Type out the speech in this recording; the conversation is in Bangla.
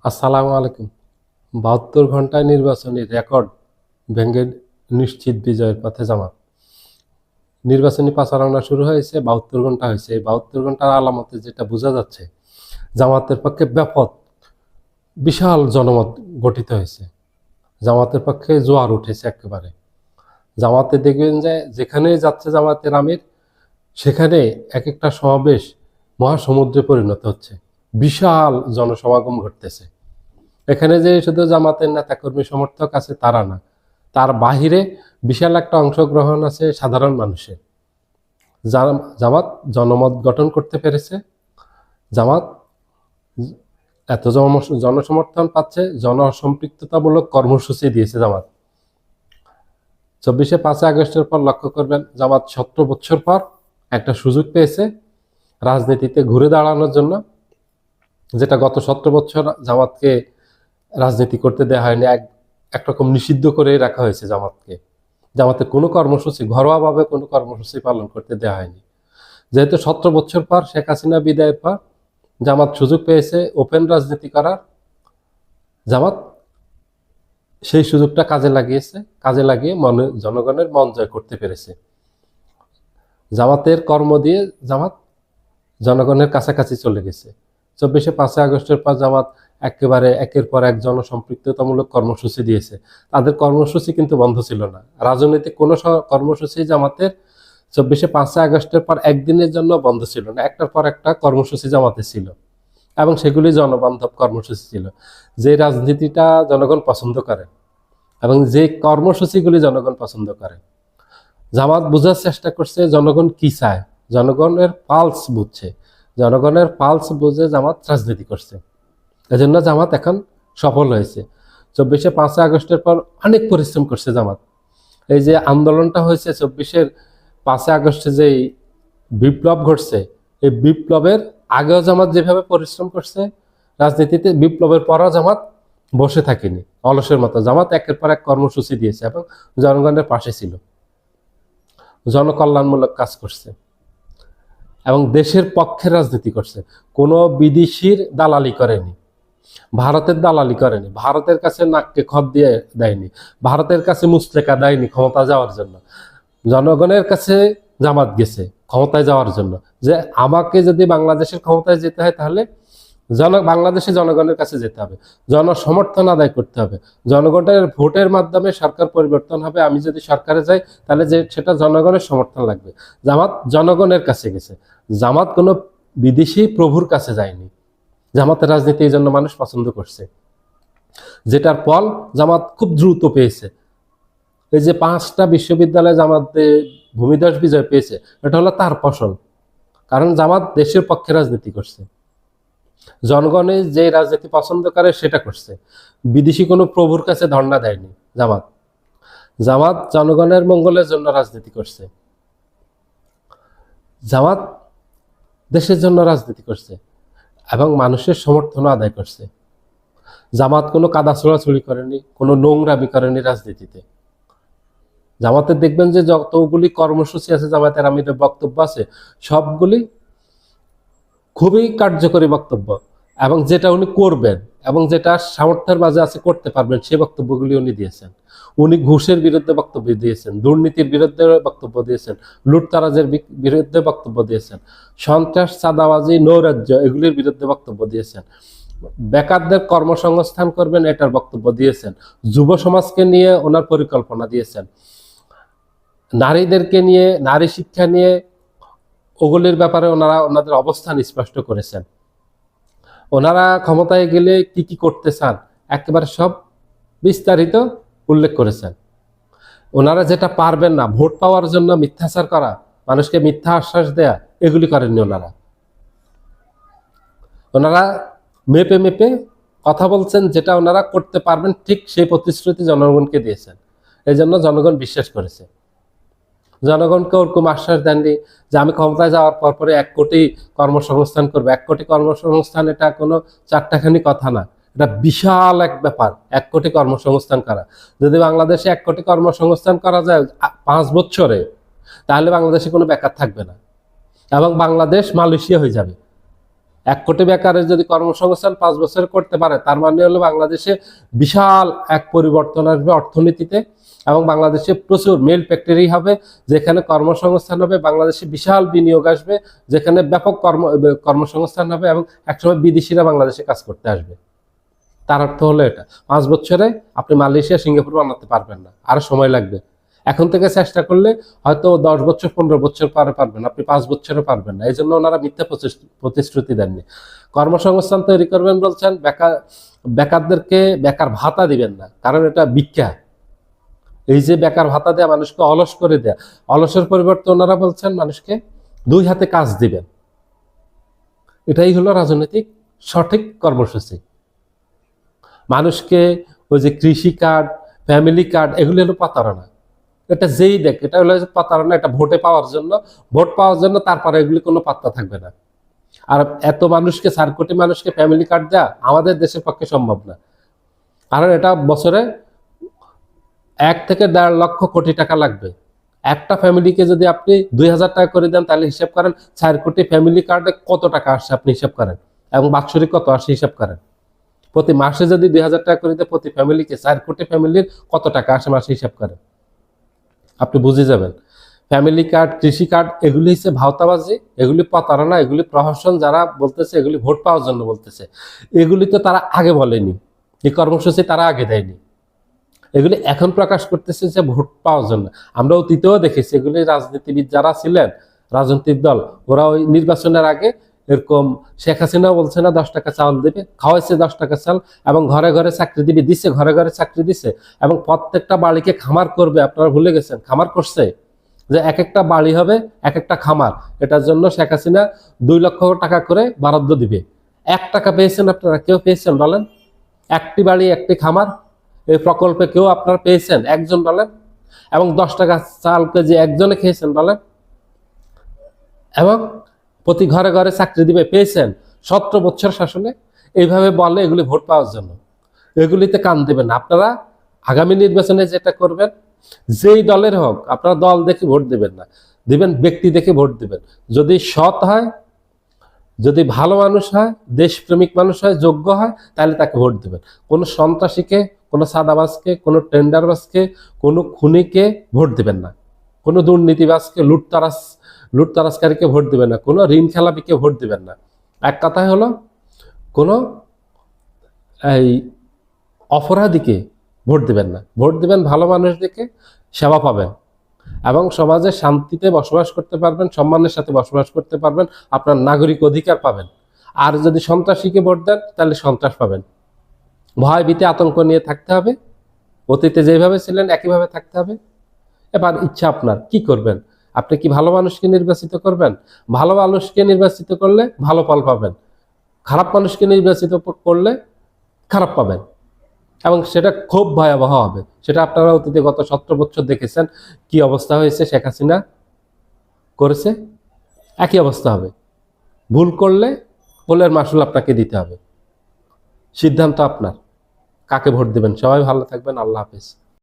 আসসালামু আলাইকুম। ৭২ ঘন্টায় নির্বাচনী রেকর্ড ভেঙে নিশ্চিত বিজয়ের পথে জামাত। নির্বাচনী প্রচারণা শুরু হয়েছে, ৭২ ঘন্টা হয়েছে। এই ৭২ ঘন্টার আলামতে যেটা বোঝা যাচ্ছে, জামাতের পক্ষে ব্যাপক বিশাল জনমত গঠিত হয়েছে। জামাতের পক্ষে জোয়ার উঠেছে একেবারে। জামাতে দেখবেন যে যেখানেই যাচ্ছে জামাতের আমির, সেখানে এক একটা সমাবেশ মহাসমুদ্রে পরিণত হচ্ছে। বিশাল জনসমাগম ঘটতেছে। এখানে যে শুধু জামাতের নেতাকর্মী সমর্থক আছে তারা না, তার বাহিরে বিশাল একটা অংশগ্রহণ আছে সাধারণ মানুষের। জামাত জনমত গঠন করতে পেরেছে। জামাত এত জনসমর্থন পাচ্ছে, জনসম্পৃক্ততামূলক কর্মসূচি দিয়েছে জামাত। ৫ই আগস্টের পর লক্ষ্য করবেন, জামাত ১৭ বছর পর একটা সুযোগ পেয়েছে রাজনীতিতে ঘুরে দাঁড়ানোর জন্য, যেটা গত ১৭ বছর জামাতকে রাজনীতি করতে দেওয়া হয়নি। একরকম নিষিদ্ধ করে রাখা হয়েছে জামাতকে। জামাতের কোনো কর্মসূচি, ঘরোয়াভাবে কোনো কর্মসূচি পালন করতে দেওয়া হয়নি। যেহেতু ১৭ বছর পর শেখ হাসিনা বিদায়ের পর জামাত সুযোগ পেয়েছে ওপেন রাজনীতি করার, জামাত সেই সুযোগটা কাজে লাগিয়ে জনগণের মন জয় করতে পেরেছে। জামাতের কর্ম দিয়ে জামাত জনগণের কাছাকাছি চলে গেছে। ৫ই আগস্টের পর জামাত একেবারে একের পর এক জনসম্পৃক্ততামূলক কর্মসূচি দিয়েছে। তাদের কর্মসূচি কিন্তু বন্ধ ছিল না। রাজনৈতিক কোনো কর্মসূচি জামাতের ৫ই আগস্টের পর একদিনের জন্য বন্ধ ছিল না। একটার পর একটা কর্মসূচি জামাতে ছিল, এবং সেগুলি জনবান্ধব কর্মসূচি ছিল। যে রাজনীতিটা জনগণ পছন্দ করে এবং যে কর্মসূচিগুলি জনগণ পছন্দ করে, জামাত বোঝার চেষ্টা করছে জনগণ কি চায়, জনগণের পালস বুঝছে। জনগণের পালস বুঝে জামাত রাজনীতি করছে। এজন্য জামাত এখন সফল হয়েছে। ৫ই আগস্টের পর অনেক পরিশ্রম করছে জামাত। এই যে আন্দোলনটা হয়েছে ৫ই আগস্টে যে বিপ্লব ঘটছে, এই বিপ্লবের আগেও জামাত যেভাবে পরিশ্রম করছে রাজনীতিতে, বিপ্লবের পরও জামাত বসে থাকেনি অলসের মতো। জামাত একের পর এক কর্মসূচি দিয়েছে এবং জনগণের পাশে ছিল, জনকল্যাণমূলক কাজ করছে এবং দেশের পক্ষে রাজনীতি করছে। কোনো বিদেশির দালালি করেনি, ভারতের দালালি করেনি, ভারতের কাছে নাককে খত দিয়ে দেয়নি, ভারতের কাছে মুচলেকা দেয়নি ক্ষমতা যাওয়ার জন্য। জনগণের কাছে জামাত গেছে ক্ষমতায় যাওয়ার জন্য, যে আমাকে যদি বাংলাদেশের ক্ষমতায় যেতে হয় তাহলে বাংলাদেশে জনগণের কাছে যেতে হবে, জনসমর্থন আদায় করতে হবে, জনগণের ভোটের মাধ্যমে সরকার পরিবর্তন হবে। আমি যদি সরকারে যাই তাহলে সেটা জনগণের সমর্থন লাগবে। জামাত জনগণের কাছে গেছে। জামাত কোনো বিদেশি প্রভুর কাছে যায়নি। জামাতের রাজনীতি এই জন্য মানুষ পছন্দ করছে, যেটার ফল জামাত খুব দ্রুত পেয়েছে। এই যে 5টা বিশ্ববিদ্যালয়ে জামাতে ভূমিধস বিজয় পেয়েছে, এটা হলো তার ফসল। কারণ জামাত দেশের পক্ষে রাজনীতি করছে, জনগণের যে রাজনীতি পছন্দ করে সেটা করছে। বিদেশি কোনো প্রভুর কাছে ধর্ণা দেয়নি জামাত। জামাত জনগণের মঙ্গলের জন্য রাজনীতি করছে। জামাত দেশের জন্য রাজনীতি করছে এবং মানুষের সমর্থন আদায় করছে। জামাত কোনো কাদা ছোড়াছুড়ি করেনি, কোনো নোংরামি করেনি রাজনীতিতে। জামাতের দেখবেন যে যতগুলি কর্মসূচি আছে, জামাতের আমিরের বক্তব্য আছে, সবগুলি খুবই কার্যকরী বক্তব্য, এবং যেটা উনি করবেন এবং যেটা সামর্থ্যের মাঝে আছে করতে পারবেন, সেই বক্তব্যগুলি উনি দিয়েছেন। উনি ঘুষের বিরুদ্ধে বক্তব্য দিয়েছেন, দুর্নীতির বিরুদ্ধে বক্তব্য দিয়েছেন, লুটতারাজের বিরুদ্ধে বক্তব্য দিয়েছেন, সন্ত্রাস, চাঁদাবাজি, নৈরাজ্য এগুলির বিরুদ্ধে বক্তব্য দিয়েছেন, বেকারদের কর্মসংস্থান করবেন এটার বক্তব্য দিয়েছেন, যুব সমাজকে নিয়ে ওনার পরিকল্পনা দিয়েছেন, নারীদেরকে নিয়ে, নারী শিক্ষা নিয়ে ওগুলির ব্যাপারে ওনাদের অবস্থান স্পষ্ট করেছেন। ওনারা ক্ষমতায় গেলে কি কি করতে চান একেবারে সব বিস্তারিত উল্লেখ করেছেন। ওনারা যেটা পারবেন না, ভোট পাওয়ার জন্য মিথ্যাচার করা, মানুষকে মিথ্যা আশ্বাস দেয়া, এগুলি করেননি ওনারা মেপে মেপে কথা বলছেন, যেটা ওনারা করতে পারবেন ঠিক সেই প্রতিশ্রুতি জনগণকে দিয়েছেন। এই জন্য জনগণ বিশ্বাস করেছে। জনগণকে ওরকম আশ্বাস দেননি যে আমি ক্ষমতায় যাওয়ার পরে 1 কোটি কর্মসংস্থান করবো। 1 কোটি কর্মসংস্থান এটা কোনো চারটাখানি কথা না, এটা বিশাল এক ব্যাপার। 1 কোটি কর্মসংস্থান করা, যদি বাংলাদেশে 1 কোটি কর্মসংস্থান করা যায় 5 বছরে, তাহলে বাংলাদেশে কোনো বেকার থাকবে না এবং বাংলাদেশ মালয়েশিয়া হয়ে যাবে। 1 কোটি বেকারের যদি কর্মসংস্থান 5 বছরে করতে পারে, তার মানে হলো বাংলাদেশে বিশাল এক পরিবর্তন আসবে অর্থনীতিতে, এবং বাংলাদেশে প্রচুর মিল ফ্যাক্টরি হবে, যেখানে কর্মসংস্থান হবে, বাংলাদেশে বিশাল বিনিয়োগ আসবে, যেখানে ব্যাপক কর্মসংস্থান হবে, এবং একসময় বিদেশিরা বাংলাদেশে কাজ করতে আসবে। তার অর্থ হলো এটা, 5 বছরে আপনি মালয়েশিয়া, সিঙ্গাপুর বানাতে পারবেন না, আরো সময় লাগবে। এখন থেকে চেষ্টা করলে হয়তো 10 বছর 15 বছর পরে পারবেন, আপনি 5 বছরে পারবেন না। এই জন্য ওনারা মিথ্যা প্রতিশ্রুতি দেননি। কর্মসংস্থান তৈরি করবেন বলছেন, বেকারদেরকে বেকার ভাতা দিবেন না, কারণ এটা ভিক্ষা। এই যে বেকার ভাতা দেয়া, মানুষকে অলস করে দেয়া, অলসের পরিবর্তে ওনারা বলছেন মানুষকে 2 হাতে কাজ দিবেন। এটাই হলো রাজনৈতিক সঠিক কর্মসূচি। মানুষকে ওই যে কৃষি কার্ড, ফ্যামিলি কার্ড, এগুলো হলো প্রতারণা। এটা যেই দেখ, এটা হলো প্রতারণা। এটা ভোট পাওয়ার জন্য, তারপরে এগুলি কোনো পাত্তা থাকবে না। আর এত মানুষকে, 4 কোটি মানুষকে ফ্যামিলি কার্ড দেওয়া আমাদের দেশের পক্ষে সম্ভব না, কারণ এটা বছরে 1 থেকে 1.5 লক্ষ কোটি টাকা লাগবে। একটা ফ্যামিলিকে যদি আপনি 2000 টাকা করে দেন, তাহলে হিসাব করেন 4 কোটি ফ্যামিলি কার্ডে কত টাকা আসছে, আপনি হিসাব করেন, এবং বাৎসরিক কত আসছে হিসাব করেন। প্রতি মাসে যদি 2000 টাকা করে দেয় প্রতি ফ্যামিলিকে, 4 কোটি ফ্যামিলির কত টাকা আসে মাসে হিসাব করেন, আপনি বুঝে যাবেন। ফ্যামিলি কার্ড, কৃষি কার্ড, এগুলি হচ্ছে ভাওতাবাজি, এগুলি প্রতারণা, এগুলি প্রহসন। যারা বলতেছে এগুলি ভোট পাওয়ার জন্য বলতেছে, এগুলি তো তারা আগে বলেনি, এই কর্মসূচি তারা আগে দেয়নি। এগুলি এখন প্রকাশ করতেছে যে ভোট পাওয়ার জন্য। আমরা অতীতেও দেখেছি এগুলি রাজনীতিবিদ যারা ছিলেন, রাজনৈতিক দল, ওরা ওই নির্বাচনের আগে এরকম, শেখ হাসিনা বলছে না 10 টাকা চাউল দেবে, খাওয়াইছে 10 টাকা চাল, এবং ঘরে ঘরে চাকরি দিবে, দিচ্ছে, ঘরে ঘরে চাকরি দিচ্ছে, এবং প্রত্যেকটা বাড়িকে খামার করবে। আপনারা ভুলে গেছেন, খামার করছে, যে এক একটা বাড়ি হবে এক একটা খামার। এটার জন্য শেখ হাসিনা 2 লক্ষ টাকা করে বরাদ্দ দিবে। 1 টাকা পেয়েছেন আপনারা? কেউ পেয়েছেন বলেন? একটি বাড়ি একটি খামার, এই প্রকল্পে কেউ আপনারা পেয়েছেন? একজন বলেন? এবং 10 টাকা চাল কেজি একজনে খেয়েছেন বলেন? এবং প্রতি ঘরে ঘরে চাকরি দিবে, পেয়েছেন? 17 বছর শাসনে এইভাবে বলে এগুলি ভোট পাওয়ার জন্য। এগুলিতে কান দেবেন না। আপনারা আগামী নির্বাচনে যেটা করবেন, যেই দলের হোক, আপনারা দল দেখে ভোট দিবেন না, দিবেন ব্যক্তি দেখে ভোট দিবেন। যদি সৎ হয়, যদি ভালো মানুষ হয়, দেশপ্রেমিক মানুষ হয়, যোগ্য হয়, তাহলে তাকে ভোট দিবেন। কোনো সন্ত্রাসীকে, কোনো সাদাবাজকে, কোনো টেন্ডারবাজকে, কোনো খুনিকে ভোট দিবেন না, কোনো দুর্নীতিবাজকে, লুটতারাজকারীকে ভোট দিবেন না, কোনো ঋণ খেলাপিকে ভোট দিবেন না। এক কথায় হলো, কোনো এই অপরাধীকে ভোট দিবেন না। ভোট দিবেন ভালো মানুষদেরকে, সেবা পাবেন, এবং সমাজে শান্তিতে বসবাস করতে পারবেন, সম্মানের সাথে বসবাস করতে পারবেন, আপনার নাগরিক অধিকার পাবেন। আর যদি সন্ত্রাসীকে ভোট দেন, তাহলে সন্ত্রাস পাবেন। ভয় ভীতি আতঙ্ক নিয়ে থাকতে হবে, অতীতে যেভাবে ছিলেন একইভাবে থাকতে হবে। এবার ইচ্ছা আপনার, কি করবেন? আপনি কি ভালো মানুষকে নির্বাচিত করবেন? ভালো মানুষকে নির্বাচিত করলে ভালো ফল পাবেন, খারাপ মানুষকে নির্বাচিত করলে খারাপ পাবেন, এবং সেটা খুব ভয়াবহ হবে। সেটা আপনারা অতীতে গত 17 বছর দেখেছেন কি অবস্থা হয়েছে। শেখ হাসিনা করেছে, একই অবস্থা হবে। ভুল করলে ভুলের মাসুল আপনাকে দিতে হবে। সিদ্ধান্ত আপনার, কাকে ভোট দেবেন। সবাই ভালো থাকবেন। আল্লাহ হাফেজ।